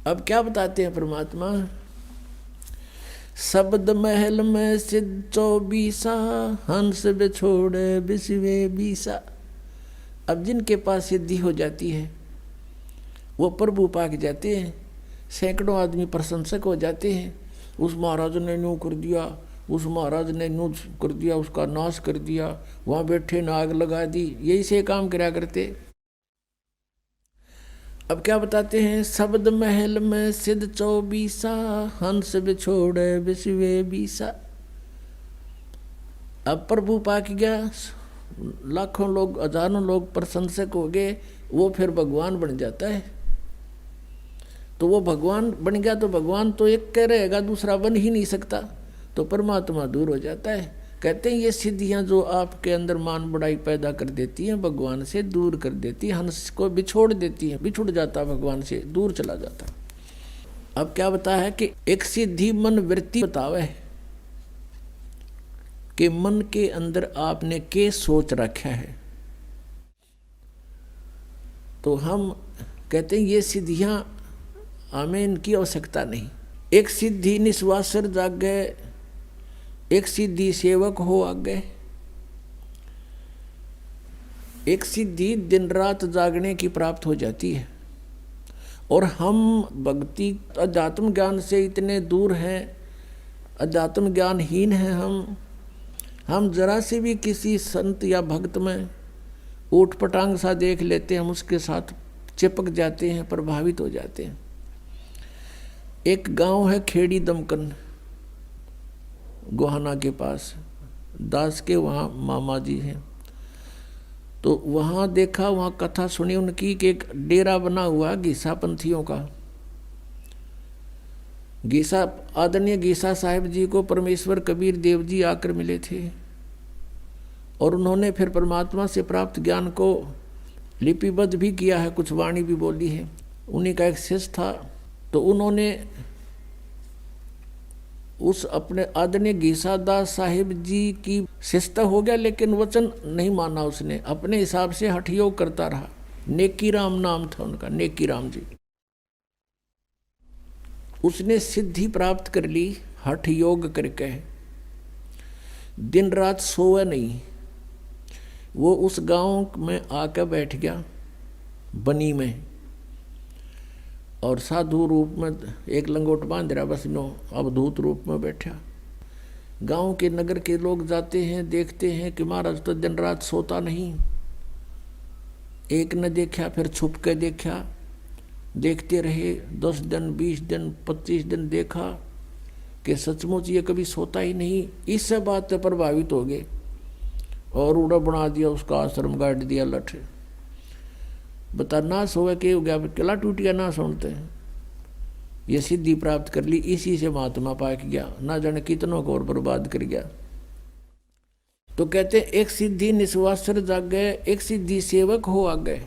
अब क्या बताते हैं परमात्मा, शब्द महल में सिद्ध 24 हंस बिछोड़े बिसवे 20। अब जिनके पास सिद्धि हो जाती है वो प्रभु पाक जाते हैं, सैकड़ों आदमी प्रशंसक हो जाते हैं। उस महाराज ने यूँ कर दिया, उस महाराज ने यूँ कर दिया, उसका नाश कर दिया, वहाँ बैठे ने आग लगा दी, यही से काम कराया करते। अब क्या बताते हैं, शब्द महल में सिद्ध 24 हंस बिछोड़े बिसवे 20। अब प्रभु पाक गया, लाखों लोग हजारों लोग प्रशंसक हो गए, वो फिर भगवान बन जाता है। तो वो भगवान बन गया तो भगवान तो एक कह रहेगा, दूसरा बन ही नहीं सकता, तो परमात्मा दूर हो जाता है। कहते हैं ये सिद्धियां जो आपके अंदर मान बढ़ाई पैदा कर देती हैं, भगवान से दूर कर देती है, हंस को बिछोड़ देती है, बिछुड़ जाता भगवान से, दूर चला जाता। अब क्या बताया है कि एक सिद्धि मन वृत्ति बतावे कि मन के अंदर आपने के सोच रखा है। तो हम कहते हैं ये सिद्धियां हमें इनकी आवश्यकता नहीं। एक सिद्धि निस्वासर जागे, एक सिद्धि सेवक हो आगे, एक सिद्धि दिन रात जागने की प्राप्त हो जाती है। और हम भक्ति अध्यात्म ज्ञान से इतने दूर हैं, अध्यात्म ज्ञानहीन हैं हम जरा से भी किसी संत या भक्त में ऊट पटांग सा देख लेते हैं, हम उसके साथ चिपक जाते हैं, प्रभावित हो जाते हैं। एक गांव है खेड़ी दमकन, गोहाना के पास, दास के वहाँ मामा जी हैं। तो वहाँ देखा, वहाँ कथा सुनी उनकी कि एक डेरा बना हुआ गीसा पंथियों का। गीसा आदरणीय गीसा साहिब जी को परमेश्वर कबीर देव जी आकर मिले थे और उन्होंने फिर परमात्मा से प्राप्त ज्ञान को लिपिबद्ध भी किया है, कुछ वाणी भी बोली है। उन्हीं का एक शिष्य था, तो उन्होंने उस अपने आदरणीय गीसा दास साहिब जी की शिष्यता हो गया, लेकिन वचन नहीं माना उसने, अपने हिसाब से हठ योग करता रहा। नेकी राम नाम था उनका, नेकी राम जी। उसने सिद्धि प्राप्त कर ली हठ योग करके, दिन रात सोए नहीं। वो उस गांव में आकर बैठ गया बनी में, और साधु रूप में एक लंगोट बांध रहा, बस नो अवधूत रूप में बैठा। गांव के नगर के लोग जाते हैं, देखते हैं कि महाराज तो दिन रात सोता नहीं। एक ने देखा, फिर छुप के देखा, देखते रहे 10 दिन 20 दिन 25 दिन, देखा कि सचमुच ये कभी सोता ही नहीं। इससे बात से प्रभावित हो गए और उड़ा बना दिया, उसका आश्रम गाड़ दिया लठ। बता ना सोवे के हो गया, किला टूट गया, ना सुनते हैं। ये सिद्धि प्राप्त कर ली, इसी से महात्मा पाक गया, ना जाने कितनों को और बर्बाद कर गया। तो कहते एक सिद्धि निस्वासर जागे, एक सिद्धि सेवक हो आगे।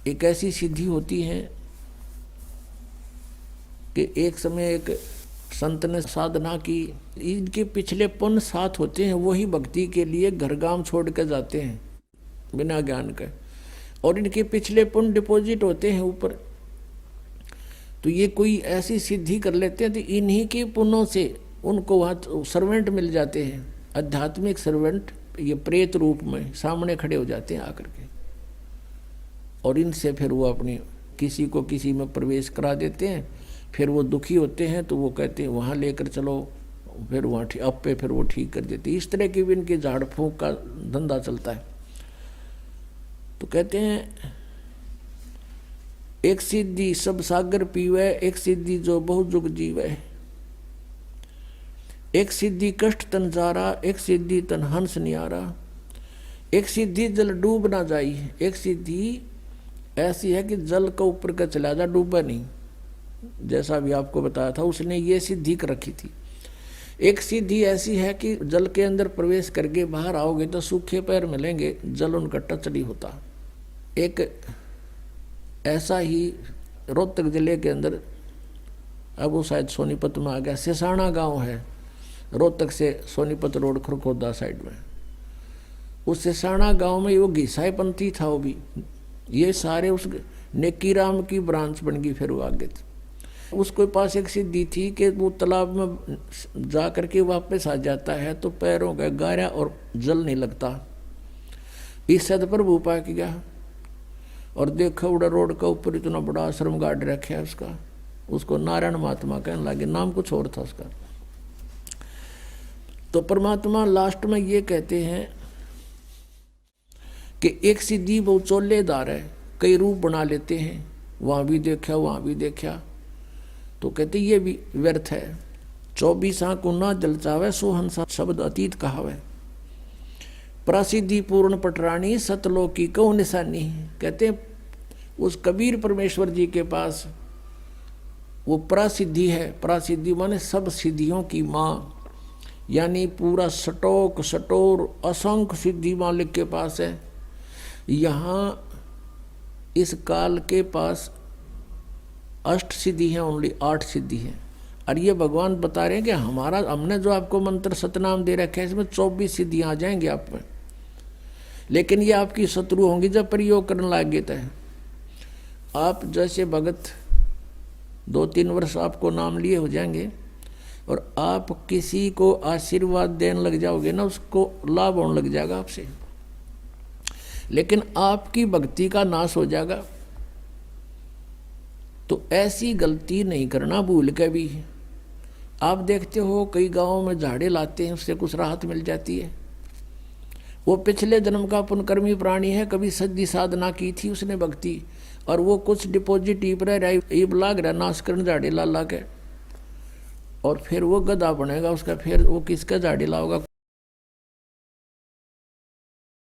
एक ऐसी सिद्धि होती है कि एक समय एक संत ने साधना की, इनके पिछले पुण्य साथ होते हैं, वही भक्ति के लिए घर गांव छोड़ कर जाते हैं बिना ज्ञान के, और इनके पिछले पुण्य डिपॉजिट होते हैं ऊपर। तो ये कोई ऐसी सिद्धि कर लेते हैं तो इन्हीं के पुण्यों से उनको वहाँ सर्वेंट मिल जाते हैं, आध्यात्मिक सर्वेंट। ये प्रेत रूप में सामने खड़े हो जाते हैं आकर के, और इनसे फिर वो अपनी किसी को किसी में प्रवेश करा देते हैं। फिर वो दुखी होते हैं तो वो कहते हैं वहाँ लेकर चलो, फिर वहाँ अब पे फिर वो ठीक कर देते। इस तरह की भी इनके झाड़ फूँक का धंधा चलता है। तो कहते हैं एक सिद्धि सब सागर पीवे, एक सिद्धि जो बहु जुग जीवे। एक सिद्धि कष्ट तन जारा, एक सिद्धि तन हंस नियारा। एक सिद्धि जल डूब ना जाई, एक सिद्धि ऐसी है कि जल का ऊपर का चला जा, डूबा नहीं। जैसा भी आपको बताया था, उसने ये सिद्धि कर रखी थी। एक सिद्धि ऐसी है कि जल के अंदर प्रवेश करके बाहर आओगे तो सूखे पैर मिलेंगे, जल उनका टच नहीं होता। एक ऐसा ही रोहतक जिले के अंदर, अब वो शायद सोनीपत में आ गया, सिसाना गांव है, रोहतक से सोनीपत रोड खुरखोदा साइड में। उस सिसाना गांव में वो घिसाई पंथी था, वो भी ये सारे उस नेकी राम की ब्रांच बन गई। फिर वो आगे उसके पास एक सिद्धि थी कि वो तालाब में जा करके वापस आ जाता है तो पैरों का गारा और जल नहीं लगता। इस सदप्रभु पा के गया और देखा उड़ा रोड का ऊपर इतना बड़ा आश्रम गाड़ रखा है उसका। उसको नारायण महात्मा कहने लगे, नाम कुछ और था उसका। तो परमात्मा लास्ट में ये कहते हैं कि एक सिद्धि वो चोलेदार है, कई रूप बना लेते हैं, वहाँ भी देखा वहाँ भी देखा, तो कहते ये भी व्यर्थ है। 24 को ना जलचावे सोहंसा शब्द अतीत कहावे, प्रसिद्धि पूर्ण पटरानी सतलोकी कौ निशानी। कहते उस कबीर परमेश्वर जी के पास वो प्रसिद्धि है। प्रसिद्धि माने सब सिद्धियों की माँ, यानी पूरा सटोक सटोर असंख्य सिद्धि मालिक के पास है। यहाँ इस काल के पास अष्ट सिद्धि है, ओनली 8 सिद्धि है। और ये भगवान बता रहे हैं कि हमने जो आपको मंत्र सतनाम दे रखे हैं इसमें 24 सिद्धियाँ आ जाएंगी आप में, लेकिन ये आपकी शत्रु होंगी जब प्रयोग करने लगे। तो आप जैसे भगत 2-3 वर्ष आपको नाम लिए हो जाएंगे और आप किसी को आशीर्वाद देने लग जाओगे ना, उसको लाभ होने लग जाएगा आपसे, लेकिन आपकी भक्ति का नाश हो जाएगा। तो ऐसी गलती नहीं करना भूल के भी। आप देखते हो कई गांवों में झाड़े लाते हैं, उससे कुछ राहत मिल जाती है। वो पिछले जन्म का पुनकर्मी प्राणी है, कभी सिद्धि साधना की थी उसने भक्ति, और वो कुछ डिपॉजिट ईब लाग रहा नाश करने झाड़े ला के, और फिर वो गधा बनेगा उसका। फिर वो किसका झाड़े लाओगा,